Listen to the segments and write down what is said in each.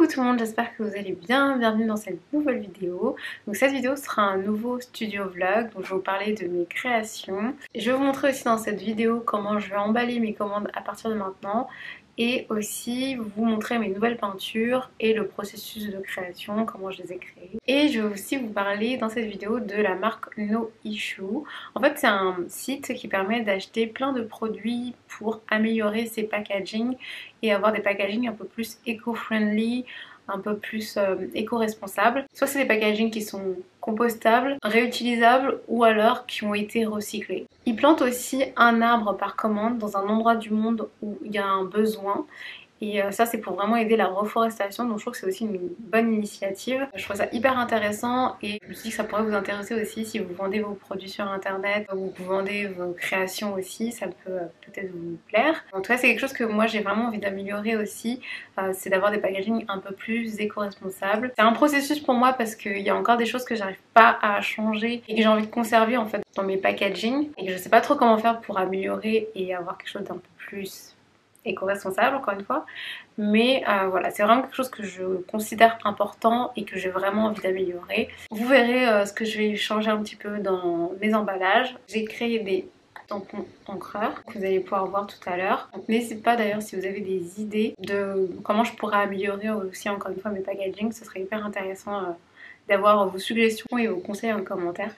tout le monde, j'espère que vous allez bien. Bienvenue dans cette nouvelle vidéo. Donc cette vidéo sera un nouveau studio vlog, donc je vais vous parler de mes créations. Je vais vous montrer aussi dans cette vidéo comment je vais emballer mes commandes à partir de maintenant et aussi vous montrer mes nouvelles peintures et le processus de création, comment je les ai créées. Et je vais aussi vous parler dans cette vidéo de la marque No Issue. En fait, c'est un site qui permet d'acheter plein de produits pour améliorer ses packaging et avoir des packaging un peu plus éco-friendly, un peu plus éco-responsables. Soit c'est des packaging qui sont compostables, réutilisables ou alors qui ont été recyclés. Ils plantent aussi un arbre par commande dans un endroit du monde où il y a un besoin. Et ça c'est pour vraiment aider la reforestation, donc je trouve que c'est aussi une bonne initiative. Je trouve ça hyper intéressant et je me suis dit que ça pourrait vous intéresser aussi si vous vendez vos produits sur internet ou vous vendez vos créations aussi, ça peut peut-être vous plaire. En tout cas c'est quelque chose que moi j'ai vraiment envie d'améliorer aussi, c'est d'avoir des packaging un peu plus éco-responsables. C'est un processus pour moi parce qu'il y a encore des choses que j'arrive pas à changer et que j'ai envie de conserver en fait dans mes packaging et que je sais pas trop comment faire pour améliorer et avoir quelque chose d'un peu plus éco-responsable encore une fois, mais voilà, c'est vraiment quelque chose que je considère important et que j'ai vraiment envie d'améliorer. Vous verrez ce que je vais changer un petit peu dans mes emballages. J'ai créé des tampons encreurs que vous allez pouvoir voir tout à l'heure. Donc n'hésitez pas d'ailleurs si vous avez des idées de comment je pourrais améliorer aussi encore une fois mes packaging, ce serait hyper intéressant d'avoir vos suggestions et vos conseils en commentaire.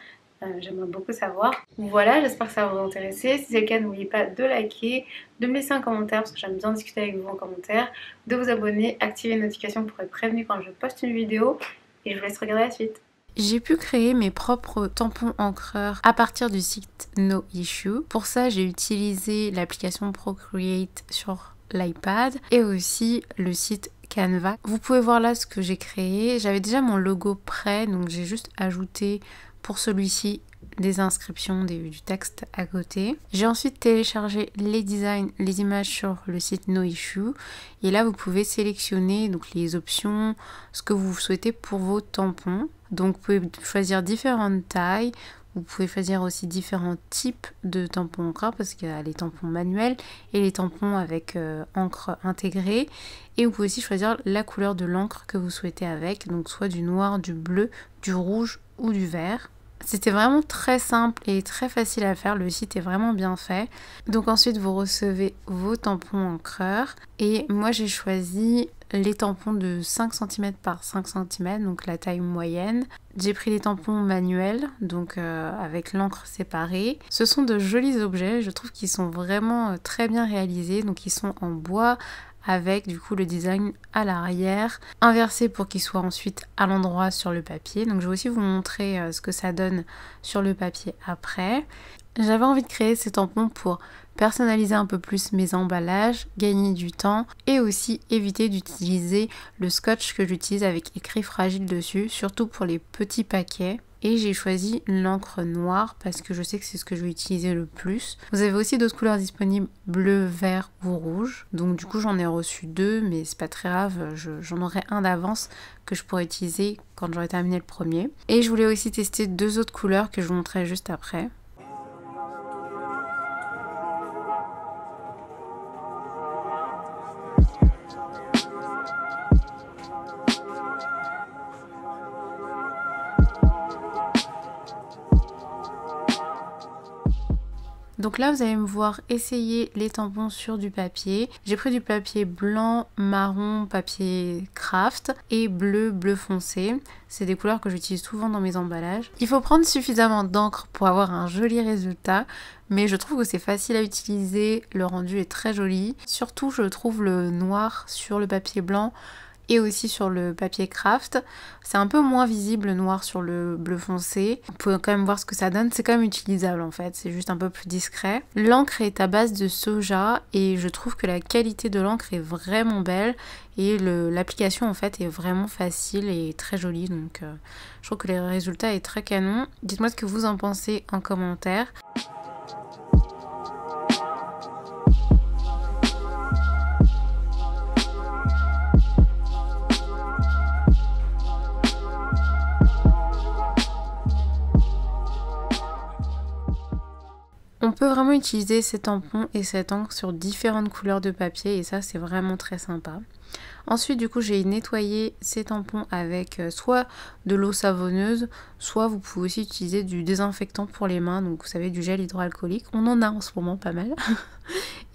J'aimerais beaucoup savoir. Voilà, j'espère que ça va vous intéresser. Si c'est le cas, n'oubliez pas de liker, de me laisser un commentaire parce que j'aime bien discuter avec vous en commentaire, de vous abonner, activer les notifications pour être prévenu quand je poste une vidéo et je vous laisse regarder la suite. J'ai pu créer mes propres tampons encreurs à partir du site No Issue. Pour ça, j'ai utilisé l'application Procreate sur l'iPad et aussi le site Canva. Vous pouvez voir là ce que j'ai créé. J'avais déjà mon logo prêt, donc j'ai juste ajouté pour celui-ci des inscriptions, du texte à côté. J'ai ensuite téléchargé les designs, les images sur le site No Issue et là vous pouvez sélectionner donc les options, ce que vous souhaitez pour vos tampons. Donc vous pouvez choisir différentes tailles, vous pouvez choisir aussi différents types de tampons encreurs parce qu'il y a les tampons manuels et les tampons avec encre intégrée, et vous pouvez aussi choisir la couleur de l'encre que vous souhaitez avec, donc soit du noir, du bleu, du rouge ou du vert. C'était vraiment très simple et très facile à faire, le site est vraiment bien fait. Donc ensuite vous recevez vos tampons encreurs et moi j'ai choisi les tampons de 5 cm par 5 cm, donc la taille moyenne. J'ai pris les tampons manuels, donc avec l'encre séparée. Ce sont de jolis objets, je trouve qu'ils sont vraiment très bien réalisés, donc ils sont en bois, avec du coup le design à l'arrière, inversé pour qu'il soit ensuite à l'endroit sur le papier. Donc je vais aussi vous montrer ce que ça donne sur le papier après. J'avais envie de créer ces tampons pour personnaliser un peu plus mes emballages, gagner du temps et aussi éviter d'utiliser le scotch que j'utilise avec écrit fragile dessus, surtout pour les petits paquets. Et j'ai choisi l'encre noire parce que je sais que c'est ce que je vais utiliser le plus. Vous avez aussi d'autres couleurs disponibles, bleu, vert ou rouge. Donc du coup j'en ai reçu deux, mais c'est pas très grave, j'en aurai un d'avance que je pourrais utiliser quand j'aurai terminé le premier. Et je voulais aussi tester deux autres couleurs que je vous montrerai juste après. Donc là vous allez me voir essayer les tampons sur du papier. J'ai pris du papier blanc, marron, papier craft et bleu, bleu foncé. C'est des couleurs que j'utilise souvent dans mes emballages. Il faut prendre suffisamment d'encre pour avoir un joli résultat, mais je trouve que c'est facile à utiliser, le rendu est très joli. Surtout je trouve le noir sur le papier blanc et aussi sur le papier craft. C'est un peu moins visible le noir sur le bleu foncé. Vous pouvez quand même voir ce que ça donne, c'est quand même utilisable en fait, c'est juste un peu plus discret. L'encre est à base de soja et je trouve que la qualité de l'encre est vraiment belle et l'application en fait est vraiment facile et très jolie, donc je trouve que le résultat est très canon. Dites-moi ce que vous en pensez en commentaire. On peut vraiment utiliser ces tampons et cette encre sur différentes couleurs de papier et ça c'est vraiment très sympa. Ensuite du coup j'ai nettoyé ces tampons avec soit de l'eau savonneuse, soit vous pouvez aussi utiliser du désinfectant pour les mains, donc vous savez du gel hydroalcoolique, on en a en ce moment pas mal.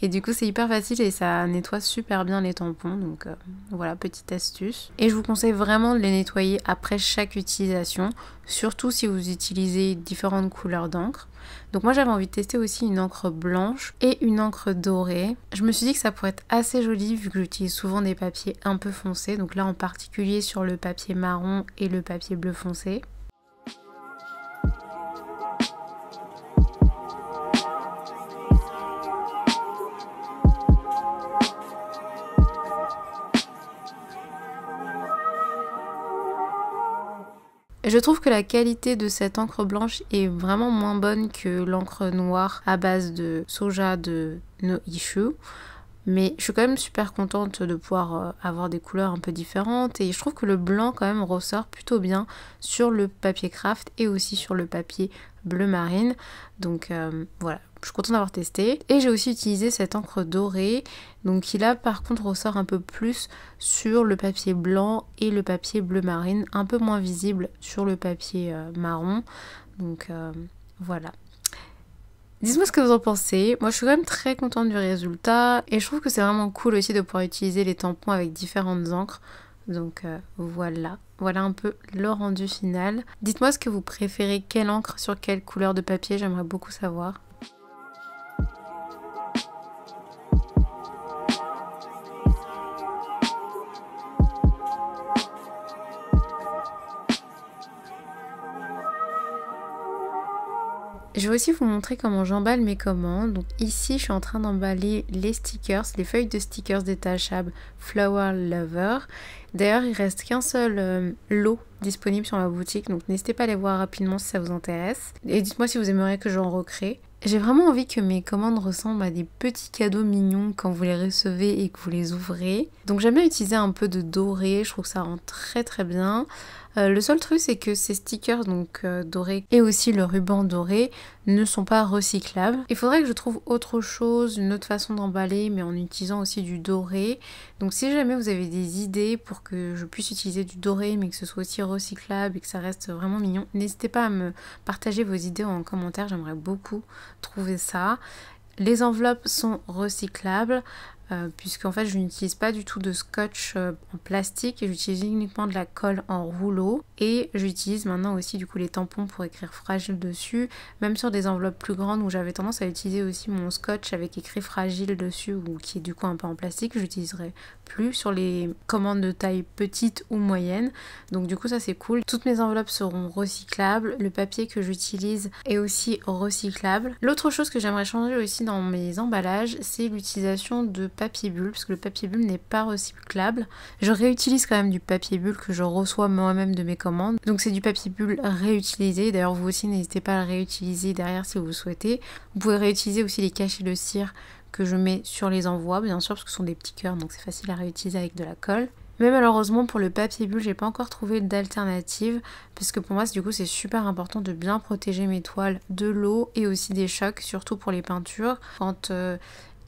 Et du coup c'est hyper facile et ça nettoie super bien les tampons, donc voilà, petite astuce. Et je vous conseille vraiment de les nettoyer après chaque utilisation, surtout si vous utilisez différentes couleurs d'encre. Donc moi j'avais envie de tester aussi une encre blanche et une encre dorée. Je me suis dit que ça pourrait être assez joli vu que j'utilise souvent des papiers un peu foncés, donc là en particulier sur le papier marron et le papier bleu foncé. Je trouve que la qualité de cette encre blanche est vraiment moins bonne que l'encre noire à base de soja de No Issue. Mais je suis quand même super contente de pouvoir avoir des couleurs un peu différentes. Et je trouve que le blanc quand même ressort plutôt bien sur le papier craft et aussi sur le papier bleu marine. Donc voilà, je suis contente d'avoir testé. Et j'ai aussi utilisé cette encre dorée. Donc qui là par contre ressort un peu plus sur le papier blanc et le papier bleu marine. Un peu moins visible sur le papier marron. Donc voilà. Dites-moi ce que vous en pensez. Moi je suis quand même très contente du résultat et je trouve que c'est vraiment cool aussi de pouvoir utiliser les tampons avec différentes encres. Donc voilà un peu le rendu final. Dites-moi ce que vous préférez, quelle encre sur quelle couleur de papier, j'aimerais beaucoup savoir. Je vais aussi vous montrer comment j'emballe mes commandes. Donc ici, je suis en train d'emballer les stickers, les feuilles de stickers détachables Flower Lover. D'ailleurs, il reste qu'un seul lot disponible sur ma boutique, donc n'hésitez pas à aller voir rapidement si ça vous intéresse. Et dites-moi si vous aimeriez que j'en recrée. J'ai vraiment envie que mes commandes ressemblent à des petits cadeaux mignons quand vous les recevez et que vous les ouvrez. Donc j'aime bien utiliser un peu de doré, je trouve que ça rend très très bien. Le seul truc c'est que ces stickers donc dorés et aussi le ruban doré ne sont pas recyclables. Il faudrait que je trouve autre chose, une autre façon d'emballer mais en utilisant aussi du doré. Donc si jamais vous avez des idées pour que je puisse utiliser du doré mais que ce soit aussi recyclable et que ça reste vraiment mignon, n'hésitez pas à me partager vos idées en commentaire, j'aimerais beaucoup trouver ça. Les enveloppes sont recyclables puisqu'en fait je n'utilise pas du tout de scotch en plastique et j'utilise uniquement de la colle en rouleau et j'utilise maintenant aussi du coup les tampons pour écrire fragile dessus, même sur des enveloppes plus grandes où j'avais tendance à utiliser aussi mon scotch avec écrit fragile dessus ou qui est du coup un peu en plastique, j'utiliserai plus sur les commandes de taille petite ou moyenne, donc du coup ça c'est cool. Toutes mes enveloppes seront recyclables, le papier que j'utilise est aussi recyclable. L'autre chose que j'aimerais changer aussi dans mes emballages, c'est l'utilisation de papier bulle, parce que le papier bulle n'est pas recyclable. Je réutilise quand même du papier bulle que je reçois moi-même de mes commandes, donc c'est du papier bulle réutilisé. D'ailleurs vous aussi n'hésitez pas à le réutiliser derrière si vous le souhaitez. Vous pouvez réutiliser aussi les cachets de cire que je mets sur les envois, bien sûr, parce que ce sont des petits cœurs, donc c'est facile à réutiliser avec de la colle. Mais malheureusement pour le papier bulle, j'ai pas encore trouvé d'alternative, parce que pour moi du coup c'est super important de bien protéger mes toiles de l'eau et aussi des chocs, surtout pour les peintures. Quand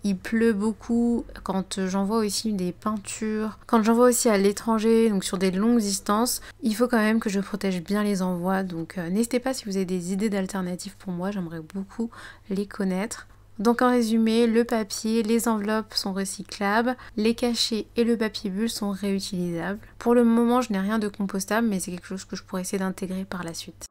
il pleut beaucoup, quand j'envoie aussi des peintures, quand j'envoie aussi à l'étranger, donc sur des longues distances, il faut quand même que je protège bien les envois. Donc n'hésitez pas si vous avez des idées d'alternatives pour moi, j'aimerais beaucoup les connaître. Donc en résumé, le papier, les enveloppes sont recyclables, les cachets et le papier bulle sont réutilisables. Pour le moment, je n'ai rien de compostable, mais c'est quelque chose que je pourrais essayer d'intégrer par la suite.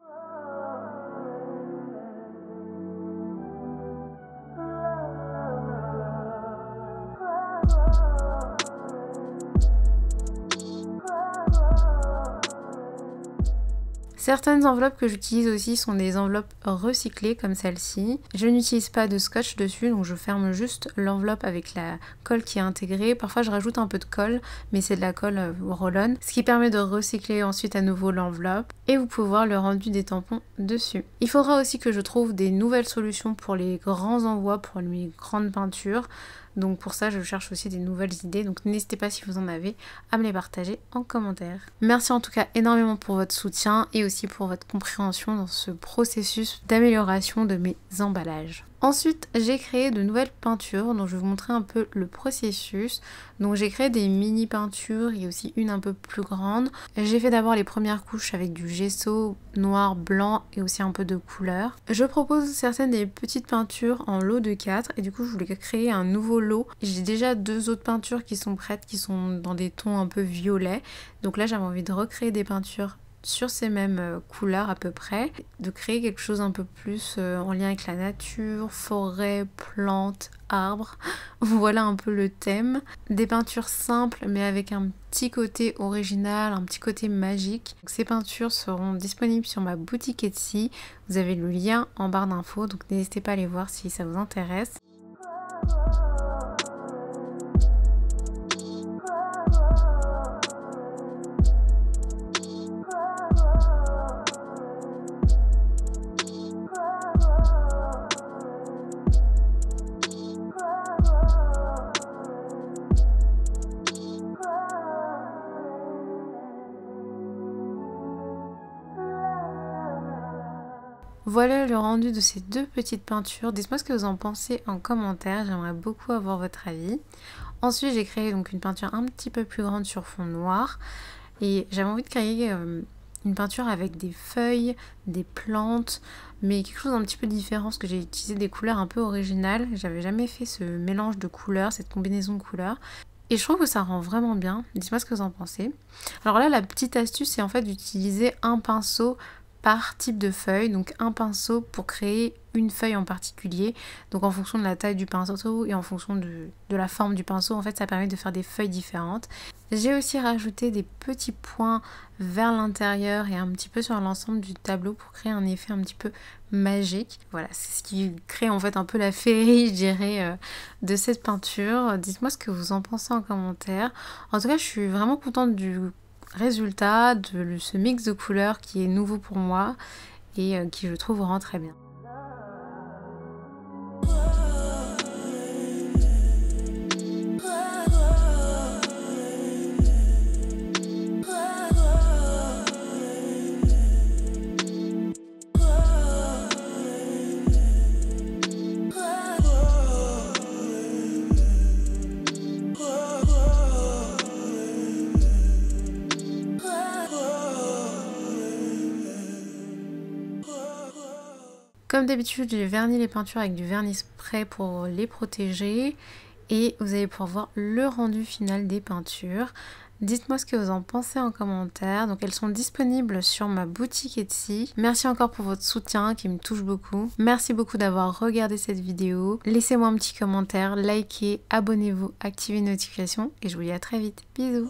Certaines enveloppes que j'utilise aussi sont des enveloppes recyclées comme celle-ci. Je n'utilise pas de scotch dessus, donc je ferme juste l'enveloppe avec la colle qui est intégrée. Parfois je rajoute un peu de colle, mais c'est de la colle roll-on, ce qui permet de recycler ensuite à nouveau l'enveloppe. Et vous pouvez voir le rendu des tampons dessus. Il faudra aussi que je trouve des nouvelles solutions pour les grands envois, pour mes grandes peintures. Donc pour ça, je cherche aussi des nouvelles idées. Donc n'hésitez pas si vous en avez à me les partager en commentaire. Merci en tout cas énormément pour votre soutien et aussi pour votre compréhension dans ce processus d'amélioration de mes emballages. Ensuite, j'ai créé de nouvelles peintures, donc je vais vous montrer un peu le processus. Donc j'ai créé des mini peintures et aussi une un peu plus grande. J'ai fait d'abord les premières couches avec du gesso noir, blanc et aussi un peu de couleur. Je propose certaines des petites peintures en lot de 4 et du coup je voulais créer un nouveau lot. J'ai déjà 2 autres peintures qui sont prêtes, qui sont dans des tons un peu violets. Donc là j'avais envie de recréer des peintures sur ces mêmes couleurs à peu près, de créer quelque chose un peu plus en lien avec la nature, forêt, plantes, arbres. Voilà un peu le thème. Des peintures simples mais avec un petit côté original, un petit côté magique. Donc, ces peintures seront disponibles sur ma boutique Etsy. Vous avez le lien en barre d'infos, donc n'hésitez pas à les voir si ça vous intéresse. Voilà le rendu de ces 2 petites peintures. Dites-moi ce que vous en pensez en commentaire, j'aimerais beaucoup avoir votre avis. Ensuite j'ai créé donc une peinture un petit peu plus grande sur fond noir et j'avais envie de créer une peinture avec des feuilles, des plantes, mais quelque chose d'un petit peu différent parce que j'ai utilisé des couleurs un peu originales. J'avais jamais fait ce mélange de couleurs, cette combinaison de couleurs. Et je trouve que ça rend vraiment bien. Dites-moi ce que vous en pensez. Alors là, la petite astuce, c'est en fait d'utiliser un pinceau par type de feuille, donc un pinceau pour créer une feuille en particulier. Donc en fonction de la taille du pinceau et en fonction de la forme du pinceau, en fait ça permet de faire des feuilles différentes. J'ai aussi rajouté des petits points vers l'intérieur et un petit peu sur l'ensemble du tableau pour créer un effet un petit peu magique. Voilà, c'est ce qui crée en fait un peu la féerie, je dirais, de cette peinture. Dites-moi ce que vous en pensez en commentaire. En tout cas, je suis vraiment contente du résultat, de ce mix de couleurs qui est nouveau pour moi et qui je trouve rend très bien. Comme d'habitude, j'ai verni les peintures avec du vernis spray pour les protéger et vous allez pouvoir voir le rendu final des peintures. Dites-moi ce que vous en pensez en commentaire. Donc elles sont disponibles sur ma boutique Etsy. Merci encore pour votre soutien qui me touche beaucoup. Merci beaucoup d'avoir regardé cette vidéo. Laissez-moi un petit commentaire, likez, abonnez-vous, activez les notifications et je vous dis à très vite. Bisous.